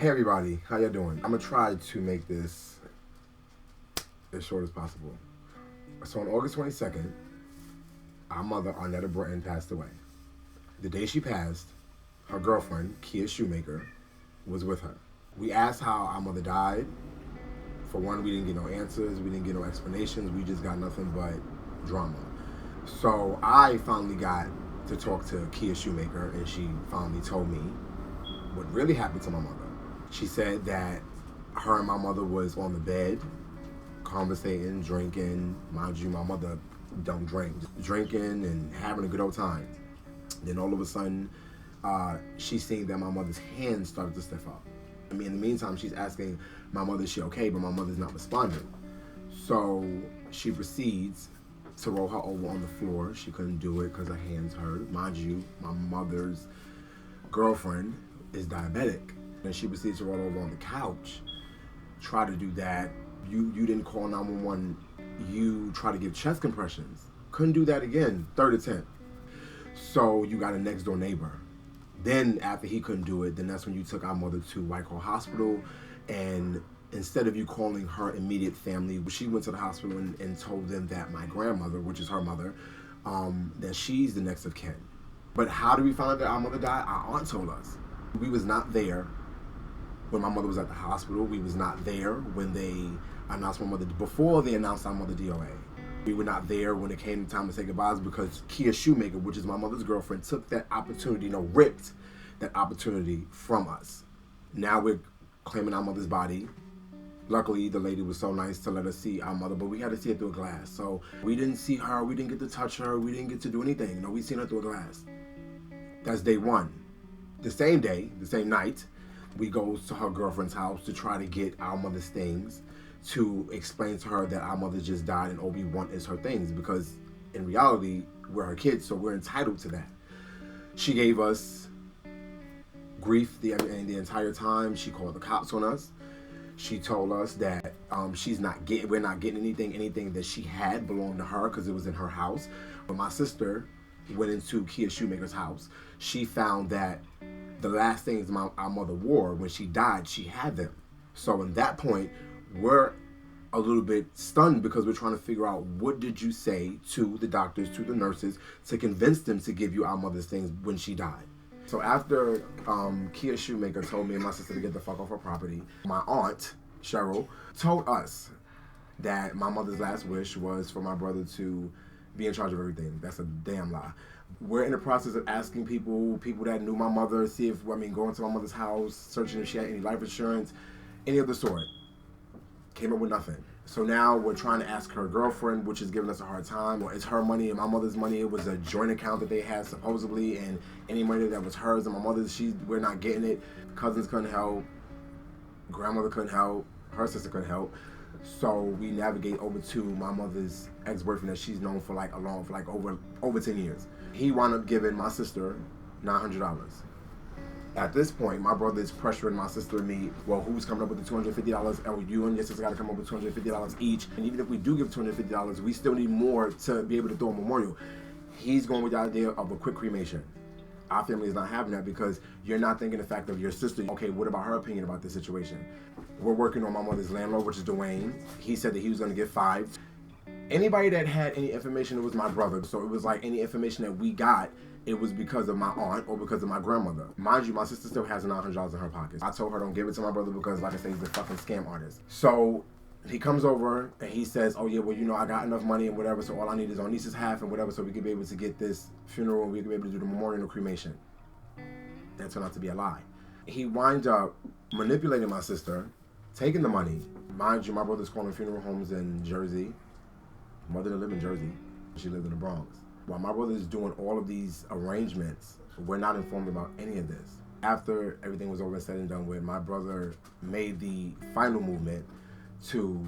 Hey everybody, how y'all doing? I'm gonna try to make this as short as possible. So on August 22nd, our mother, Arnetta Britton, passed away. The day she passed, her girlfriend, Kia Shoemaker, was with her. We asked how our mother died. For one, we didn't get no answers, we didn't get no explanations, we just got nothing but drama. So I finally got to talk to Kia Shoemaker, and she finally told me what really happened to my mother. She said that her and my mother was on the bed, conversating, drinking. Mind you, my mother don't drink. Drinking and having a good old time. Then all of a sudden, she seen that my mother's hands started to stiff up. I mean, in the meantime, she's asking my mother, is she okay? But my mother's not responding. So she proceeds to roll her over on the floor. She couldn't do it because her hands hurt. Mind you, my mother's girlfriend is diabetic. And she proceeds to roll over on the couch, try to do that. You didn't call 911. You try to give chest compressions. Couldn't do that again, third attempt. So you got a next door neighbor. Then after he couldn't do it, then that's when you took our mother to Whitehall Hospital. And instead of you calling her immediate family, she went to the hospital and told them that my grandmother, which is her mother, that she's the next of kin. But how did we find out that our mother died? Our aunt told us. We was not there when my mother was at the hospital. We was not there when they announced my mother, before they announced our mother DOA. We were not there when it came time to say goodbyes because Kia Shoemaker, which is my mother's girlfriend, took that opportunity, ripped that opportunity from us. Now we're claiming our mother's body. Luckily, the lady was so nice to let us see our mother, but we had to see it through a glass. So we didn't see her, we didn't get to touch her, we didn't get to do anything. No, we seen her through a glass. That's day one. The same day, the same night, we go to her girlfriend's house to try to get our mother's things, to explain to her that our mother just died and all we want is her things, because in reality, we're her kids, so we're entitled to that. She gave us grief the entire time. She called the cops on us. She told us that we're not getting anything that she had belonged to her because it was in her house. But my sister went into Kia Shoemaker's house. She found that the last things our mother wore when she died, she had them. So in that point, we're a little bit stunned because we're trying to figure out, what did you say to the doctors, to the nurses, to convince them to give you our mother's things when she died? So after Kia Shoemaker told me and my sister to get the fuck off her property, my aunt, Cheryl, told us that my mother's last wish was for my brother to be in charge of everything. That's a damn lie. We're in the process of asking people that knew my mother, going to my mother's house, searching if she had any life insurance, any of the sort. Came up with nothing. So now we're trying to ask her girlfriend, which is giving us a hard time. Well, it's her money and my mother's money. It was a joint account that they had supposedly, and any money that was hers and my mother's, we're not getting it. Cousins couldn't help. Grandmother couldn't help. Her sister couldn't help. So we navigate over to my mother's ex-boyfriend that she's known for over 10 years. He wound up giving my sister $900. At this point, my brother is pressuring my sister and me, well, who's coming up with the $250? Oh, you and your sister got to come up with $250 each. And even if we do give $250, we still need more to be able to throw a memorial. He's going with the idea of a quick cremation. Our family is not having that because you're not thinking the fact of your sister. Okay, what about her opinion about this situation? We're working on my mother's landlord, which is Dwayne. He said that he was going to get 5. Anybody that had any information, it was my brother. So it was like any information that we got, it was because of my aunt or because of my grandmother. Mind you, my sister still has $900 in her pocket. I told her don't give it to my brother because, like I said, he's a fucking scam artist. So he comes over and he says, oh yeah, well, I got enough money and whatever, so all I need is our niece's half and whatever, so we can be able to get this funeral and we can be able to do the memorial and cremation. That turned out to be a lie. He winds up manipulating my sister, taking the money. Mind you, my brother's calling funeral homes in Jersey. Mother didn't live in Jersey. She lived in the Bronx. While my brother is doing all of these arrangements, we're not informed about any of this. After everything was over and said and done with, my brother made the final movement to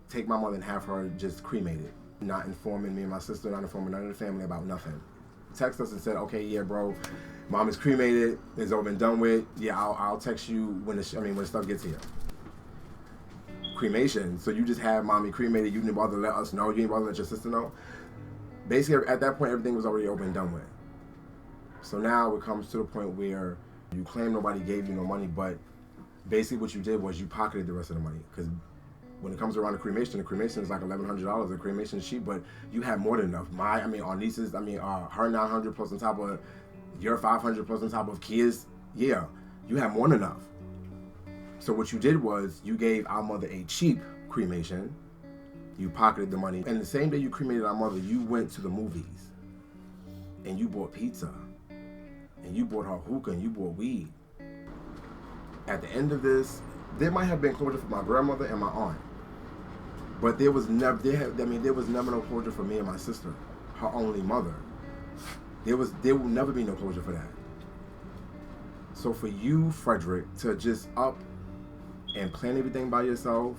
take my mother and have her just cremated. Not informing me and my sister, not informing none of the family about nothing. Text us and said, okay, yeah, bro, mom is cremated, it's over and done with. Yeah, I'll text you when the stuff gets here. Cremation, so you just had mommy cremated, you didn't bother to let us know, you didn't bother to let your sister know. Basically, at that point, everything was already over and done with. So now it comes to the point where you claim nobody gave you no money, but Basically, what you did was you pocketed the rest of the money, because when it comes around the cremation is like $1,100. The cremation is cheap, but you had more than enough. Our nieces, her 900 plus on top of your 500 plus on top of kids. Yeah, you had more than enough. So what you did was you gave our mother a cheap cremation. You pocketed the money, and the same day you cremated our mother, you went to the movies, and you bought pizza, and you bought her hookah, and you bought weed. At the end of this, there might have been closure for my grandmother and my aunt, but there was never no closure for me and my sister, her only mother. There will never be no closure for that. So for you, Frederick, to just up and plan everything by yourself,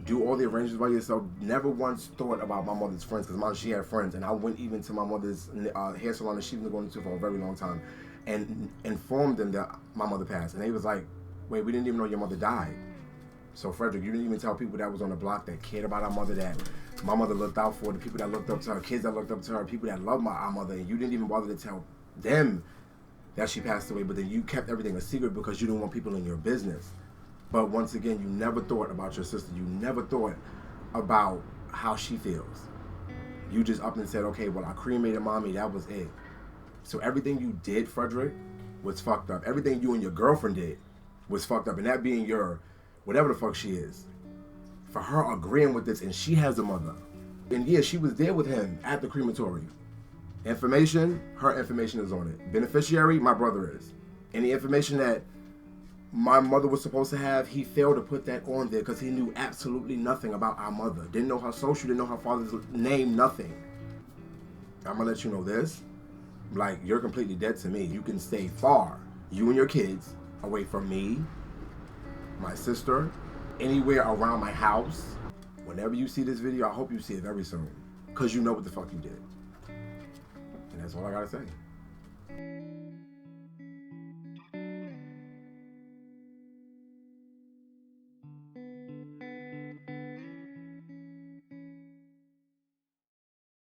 do all the arrangements by yourself, never once thought about my mother's friends, because she had friends, and I went even to my mother's hair salon that she's been going to for a very long time, and informed them that my mother passed, and they was like, wait, we didn't even know your mother died. So Frederick, you didn't even tell people that was on the block that cared about our mother, that my mother looked out for, the people that looked up to her, kids that looked up to her, people that loved our mother, and you didn't even bother to tell them that she passed away, but then you kept everything a secret because you didn't want people in your business. But once again, you never thought about your sister. You never thought about how she feels. You just up and said, okay, well, I cremated mommy, that was it. So everything you did, Frederick, was fucked up. Everything you and your girlfriend did was fucked up. And that being your, whatever the fuck she is. For her agreeing with this, and she has a mother. And yeah, she was there with him at the crematory. Information, her information is on it. Beneficiary, my brother is. Any information that my mother was supposed to have, he failed to put that on there because he knew absolutely nothing about our mother. Didn't know her social, didn't know her father's name, nothing. I'm gonna let you know this. Like, you're completely dead to me. You can stay far, you and your kids, away from me, my sister, anywhere around my house. Whenever you see this video, I hope you see it very soon, because you know what the fuck you did. And that's all I gotta say.